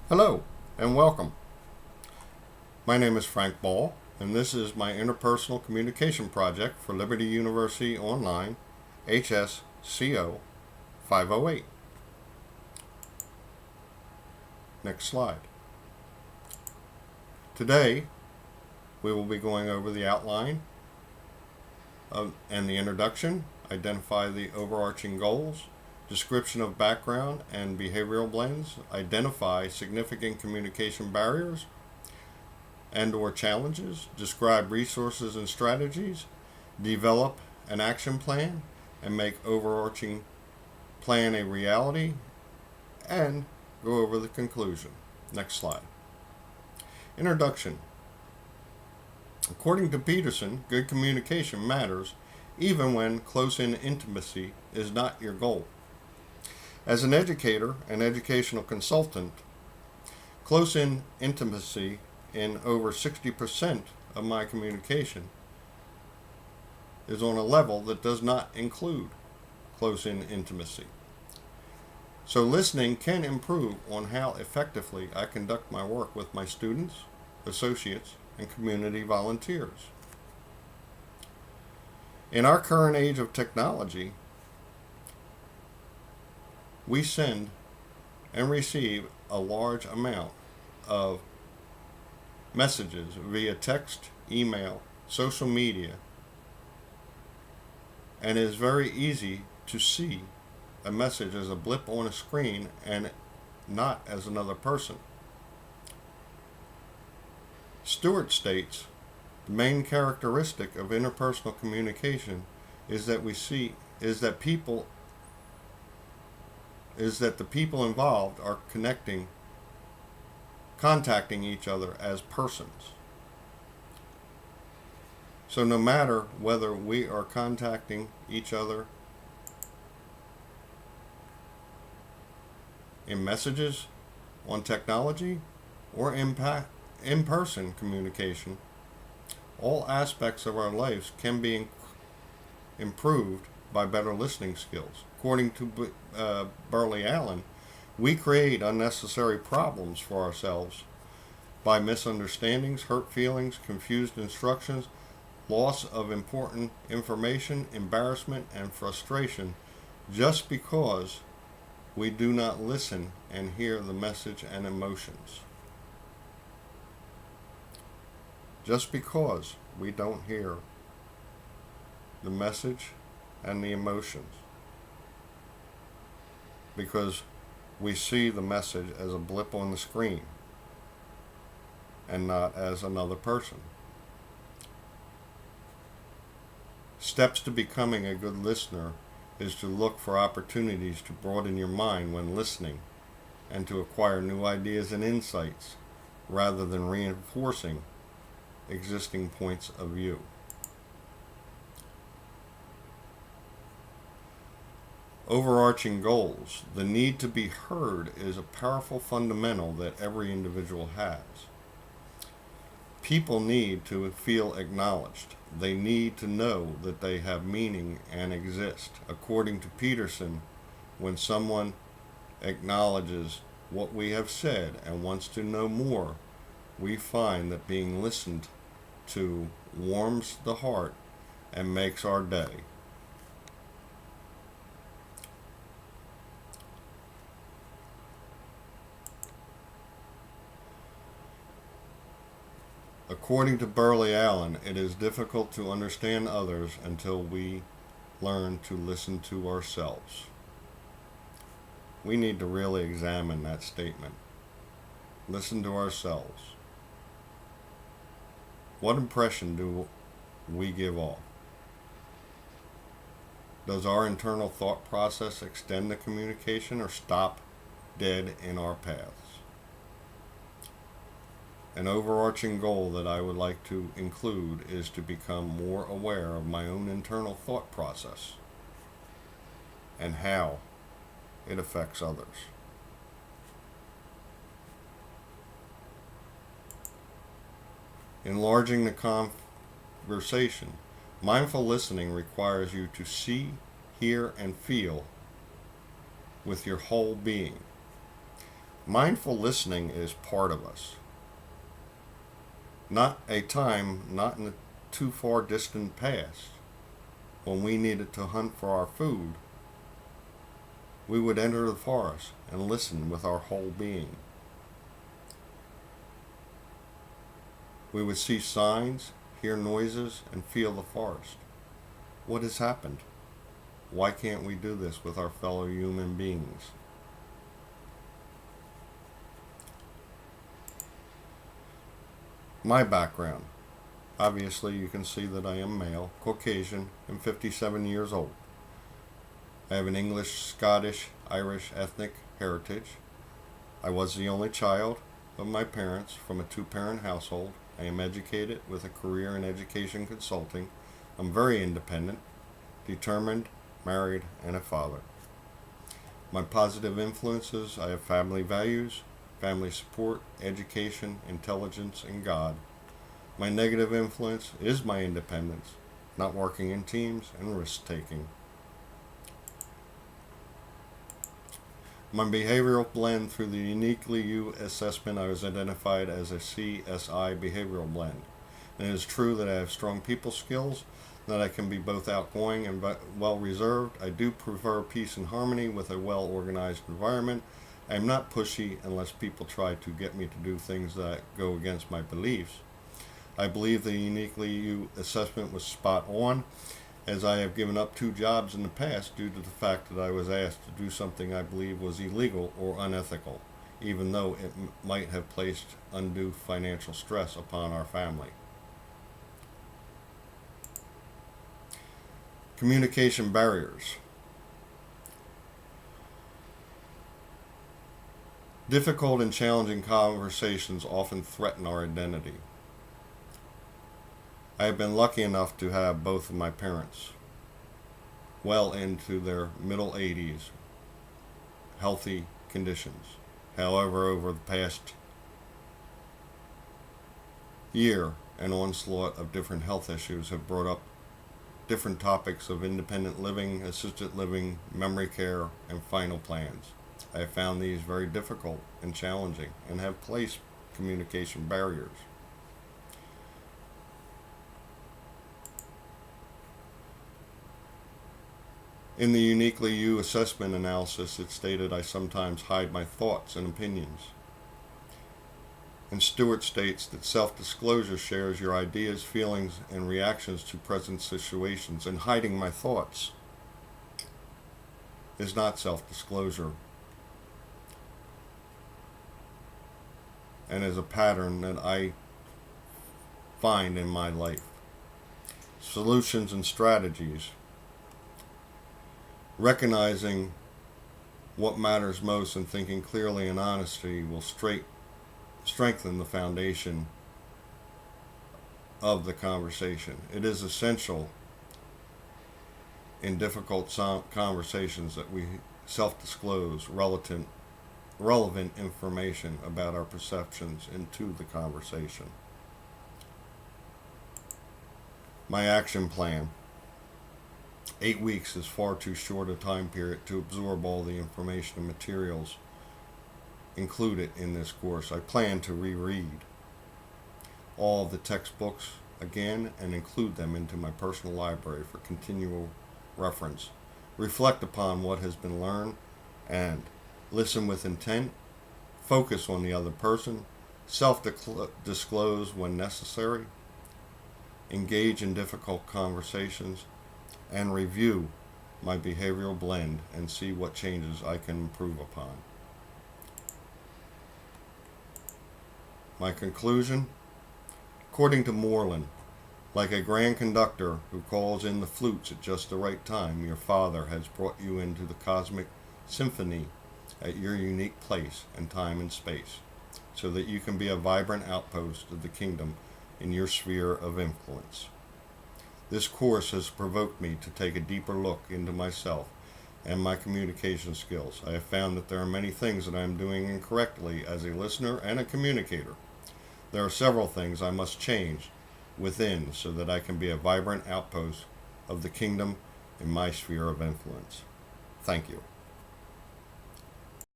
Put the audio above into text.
Hello and welcome. My name is Frank Ball, and this is my interpersonal communication project for Liberty University Online, HSCO 508. Next slide. Today, we will be going over the outline and the introduction, identify the overarching goals, description of background and behavioral blends, identify significant communication barriers and or challenges, describe resources and strategies, develop an action plan, and make overarching plan a reality, and go over the conclusion. Next slide. Introduction. According to Peterson, good communication matters even when close-in intimacy is not your goal. As an educator and educational consultant, close-in intimacy in over 60% of my communication is on a level that does not include close-in intimacy. So listening can improve on how effectively I conduct my work with my students, associates, and community volunteers. In our current age of technology, we send and receive a large amount of messages via text, email, social media, and it is very easy to see a message as a blip on a screen and not as another person. Stewart states, the main characteristic of interpersonal communication is that the people involved are contacting each other as persons. So no matter whether we are contacting each other in messages, on technology, or in-person communication, all aspects of our lives can be improved by better listening skills. According to Burley Allen, we create unnecessary problems for ourselves by misunderstandings, hurt feelings, confused instructions, loss of important information, embarrassment, and frustration just because we do not listen and hear the message and emotions. Just because we don't hear the message and the emotions, because we see the message as a blip on the screen and not as another person. Steps to becoming a good listener is to look for opportunities to broaden your mind when listening and to acquire new ideas and insights rather than reinforcing existing points of view. Overarching goals. The need to be heard is a powerful fundamental that every individual has. People need to feel acknowledged. They need to know that they have meaning and exist. According to Peterson, when someone acknowledges what we have said and wants to know more, we find that being listened to warms the heart and makes our day. According to Burley Allen, it is difficult to understand others until we learn to listen to ourselves. We need to really examine that statement. Listen to ourselves. What impression do we give off? Does our internal thought process extend the communication or stop dead in our paths? An overarching goal that I would like to include is to become more aware of my own internal thought process and how it affects others. Enlarging the conversation. Mindful listening requires you to see, hear, and feel with your whole being. Mindful listening is part of us. Not a time, not in the too far distant past, when we needed to hunt for our food, we would enter the forest and listen with our whole being. We would see signs, hear noises, and feel the forest. What has happened? Why can't we do this with our fellow human beings? My background. Obviously, you can see that I am male, Caucasian, and 57 years old. I have an English, Scottish, Irish ethnic heritage. I was the only child of my parents from a two-parent household. I am educated with a career in education consulting. I'm very independent, determined, married, and a father. My positive influences: I have family values, family support, education, intelligence, and God. My negative influence is my independence, not working in teams, and risk-taking. My behavioral blend: through the Uniquely You assessment, I was identified as a CSI behavioral blend. And it is true that I have strong people skills, that I can be both outgoing and well reserved. I do prefer peace and harmony with a well organized environment. I am not pushy unless people try to get me to do things that go against my beliefs. I believe the Uniquely You assessment was spot on, as I have given up 2 jobs in the past due to the fact that I was asked to do something I believe was illegal or unethical, even though it might have placed undue financial stress upon our family. Communication barriers. Difficult and challenging conversations often threaten our identity. I have been lucky enough to have both of my parents well into their middle 80s, healthy conditions. However, over the past year, an onslaught of different health issues have brought up different topics of independent living, assisted living, memory care, and final plans. I have found these very difficult and challenging and have placed communication barriers. In the Uniquely You assessment analysis, it stated I sometimes hide my thoughts and opinions. And Stewart states that self-disclosure shares your ideas, feelings, and reactions to present situations, and hiding my thoughts is not self-disclosure, and is a pattern that I find in my life. Solutions and strategies. Recognizing what matters most and thinking clearly and honesty will strengthen the foundation of the conversation. It is essential in difficult conversations that we self-disclose relevant information about our perceptions into the conversation. My action plan. 8 weeks is far too short a time period to absorb all the information and materials included in this course. I plan to reread all of the textbooks again and include them into my personal library for continual reference. Reflect upon what has been learned and listen with intent. Focus on the other person. Self-disclose when necessary. Engage in difficult conversations. And review my behavioral blend and see what changes I can improve upon. My conclusion: according to Moreland, like a grand conductor who calls in the flutes at just the right time, your Father has brought you into the cosmic symphony at your unique place in time and space, so that you can be a vibrant outpost of the kingdom in your sphere of influence. This course has provoked me to take a deeper look into myself and my communication skills. I have found that there are many things that I am doing incorrectly as a listener and a communicator. There are several things I must change within so that I can be a vibrant outpost of the kingdom in my sphere of influence. Thank you.